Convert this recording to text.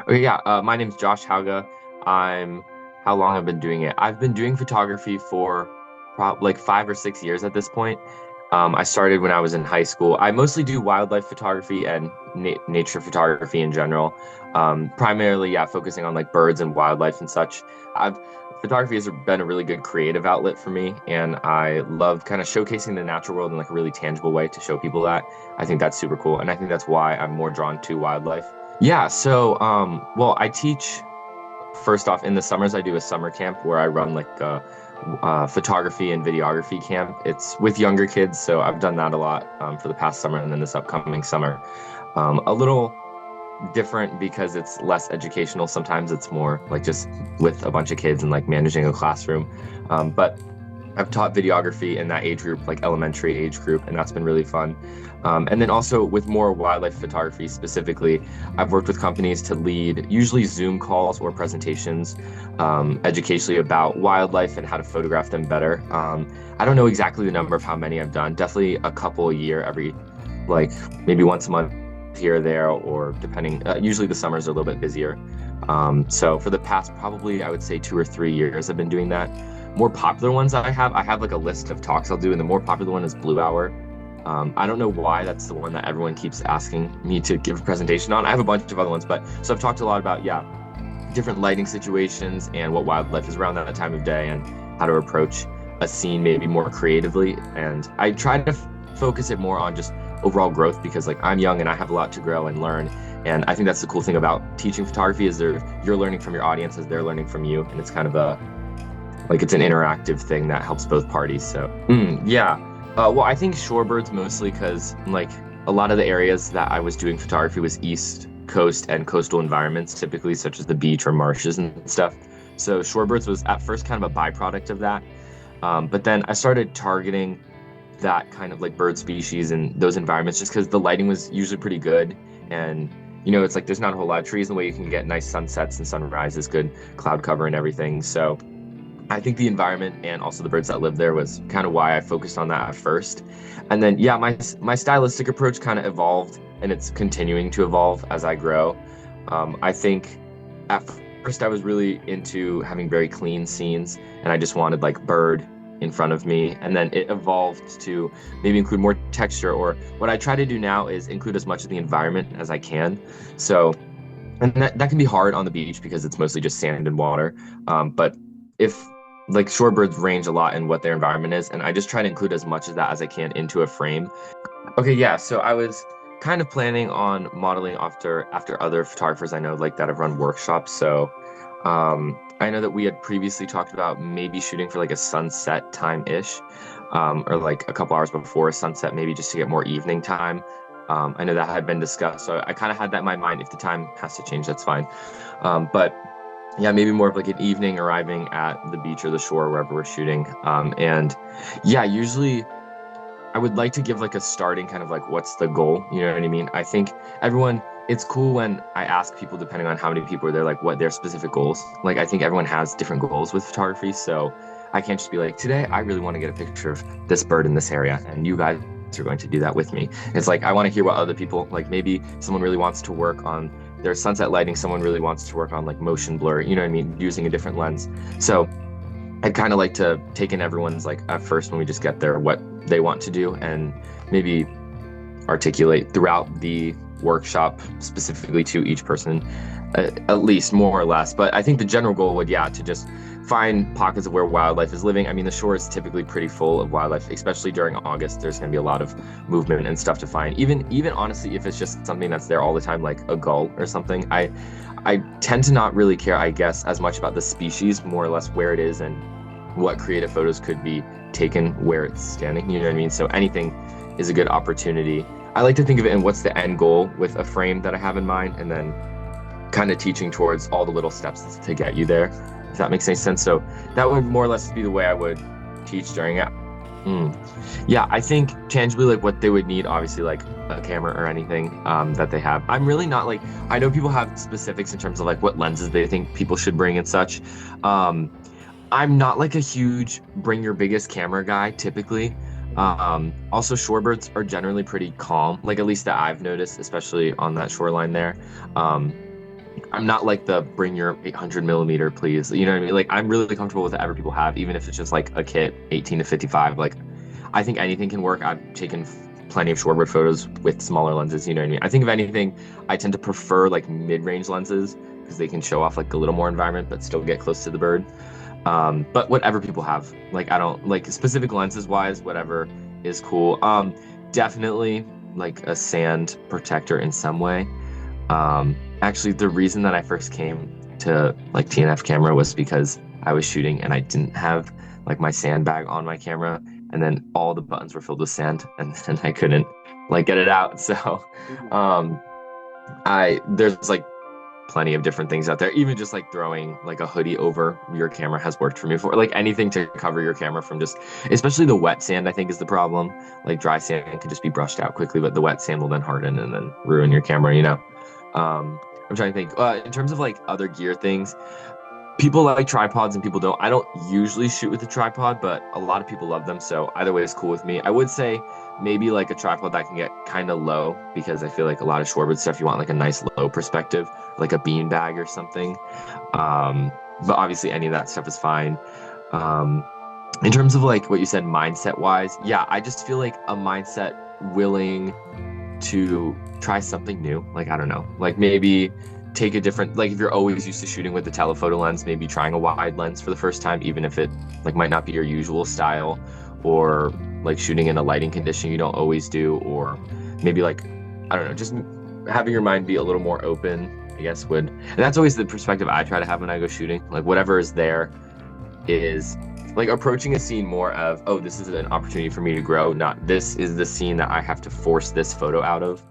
Okay, yeah. My name's Josh Hauge. I'm how long I've been doing it. I've been doing photography for like 5 or 6 years at this point. I started when I was in high school. I mostly do wildlife photography and nature photography in general. Primarily, yeah, focusing on like birds and wildlife and such. I've Photography has been a really good creative outlet for me, and I love kind of showcasing the natural world in like a really tangible way to show people that. I think that's super cool, and I think that's why I'm more drawn to wildlife. Yeah, well, I teach first off in the summers. I do a summer camp where I run like a photography and videography camp. It's with younger kids, so I've done that a lot for the past summer and then this upcoming summer. A little different because it's less educational. Sometimes it's more like just with a bunch of kids and like managing a classroom. But I've taught videography in that age group, like elementary age group, and that's been really fun. And then also with more wildlife photography specifically, I've worked with companies to lead usually Zoom calls or presentations educationally about wildlife and how to photograph them better. I don't know exactly the number of how many I've done, definitely a couple a year, every like maybe once a month here or there, or depending, usually the summers are a little bit busier. So for the past probably, I would say 2 or 3 years, I've been doing that. More popular ones I have like a list of talks I'll do, and the more popular one is Blue Hour. I don't know why that's the one that everyone keeps asking me to give a presentation on. I have a bunch of other ones, but so I've talked a lot about, yeah, different lighting situations and what wildlife is around that time of day and how to approach a scene maybe more creatively. And I try to focus it more on just overall growth because like I'm young and I have a lot to grow and learn. And I think that's the cool thing about teaching photography is you're learning from your audience as they're learning from you. And it's kind of it's an interactive thing that helps both parties. So yeah. Well, I think shorebirds mostly because like a lot of the areas that I was doing photography was East Coast and coastal environments, typically such as the beach or marshes and stuff. So shorebirds was at first kind of a byproduct of that. But then I started targeting that kind of like bird species in those environments just because the lighting was usually pretty good. And, it's like there's not a whole lot of trees in the way you can get nice sunsets and sunrises, good cloud cover and everything. So I think the environment and also the birds that live there was kind of why I focused on that at first. And then, yeah, my stylistic approach kind of evolved and it's continuing to evolve as I grow. I think at first I was really into having very clean scenes and I just wanted like bird in front of me. And then it evolved to maybe include more texture, or what I try to do now is include as much of the environment as I can. So, and that can be hard on the beach because it's mostly just sand and water. But if like shorebirds range a lot in what their environment is, and I just try to include as much of that as I can into a frame. Okay, yeah, so I was kind of planning on modeling after other photographers I know like that have run workshops. So I know that we had previously talked about maybe shooting for like a sunset time-ish, or like a couple hours before sunset, maybe just to get more evening time. I know that had been discussed, so I kind of had that in my mind. If the time has to change, that's fine. But yeah, maybe more of like an evening arriving at the beach or the shore, wherever we're shooting. And yeah, usually I would like to give like a starting kind of like, what's the goal? You know what I mean? I think it's cool when I ask people, depending on how many people are there, like what their specific goals. Like, I think everyone has different goals with photography. So I can't just be like, today, I really want to get a picture of this bird in this area. And you guys are going to do that with me. It's like, I want to hear what other people, like maybe someone really wants to work on their sunset lighting. Someone really wants to work on like motion blur, you know what I mean? Using a different lens. So I'd kind of like to take in everyone's like at first when we just get there, what they want to do and maybe articulate throughout the workshop specifically to each person, at least more or less. But I think the general goal would, yeah, to just find pockets of where wildlife is living. I mean, the shore is typically pretty full of wildlife, especially during August. There's going to be a lot of movement and stuff to find. Even honestly, if it's just something that's there all the time, like a gull or something, I tend to not really care, I guess, as much about the species, more or less where it is and what creative photos could be taken where it's standing. You know what I mean? So anything is a good opportunity. I like to think of it in what's the end goal with a frame that I have in mind, and then kind of teaching towards all the little steps to get you there, if that makes any sense. So that would more or less be the way I would teach during it. Yeah, I think tangibly like what they would need, obviously like a camera or anything that they have. I'm really not like, I know people have specifics in terms of like what lenses they think people should bring and such. I'm not like a huge bring your biggest camera guy typically. Also, shorebirds are generally pretty calm, like at least that I've noticed, especially on that shoreline there. I'm not like the bring your 800 millimeter, please. You know what I mean? Like I'm really comfortable with whatever people have, even if it's just like a kit 18 to 55. Like I think anything can work. I've taken plenty of Shorebird photos with smaller lenses. You know what I mean? I think if anything, I tend to prefer like mid-range lenses because they can show off like a little more environment, but still get close to the bird. But whatever people have, like I don't like specific lenses wise, whatever is cool. Definitely like a sand protector in some way. Actually, the reason that I first came to like TNF camera was because I was shooting and I didn't have like my sandbag on my camera, and then all the buttons were filled with sand, and then I couldn't like get it out. So, um, I there's like plenty of different things out there. Even just like throwing like a hoodie over your camera has worked for me for like anything to cover your camera from just, especially the wet sand, I think is the problem. Like dry sand can just be brushed out quickly, but the wet sand will then harden and then ruin your camera, you know? I'm trying to think, in terms of like other gear things, people like tripods and people don't. I don't usually shoot with a tripod, but a lot of people love them. So either way is cool with me. I would say maybe like a tripod that can get kind of low because I feel like a lot of Shorebird stuff, you want like a nice low perspective, like a bean bag or something. But obviously any of that stuff is fine. In terms of like what you said, mindset wise, yeah, I just feel like a mindset willing to try something new. Like, I don't know, like maybe take a different, like if you're always used to shooting with the telephoto lens, maybe trying a wide lens for the first time, even if it like might not be your usual style, or like shooting in a lighting condition you don't always do, or maybe like, I don't know, just having your mind be a little more open, I guess would, and that's always the perspective I try to have when I go shooting. Like whatever is there is like approaching a scene more of, oh, this is an opportunity for me to grow, not this is the scene that I have to force this photo out of.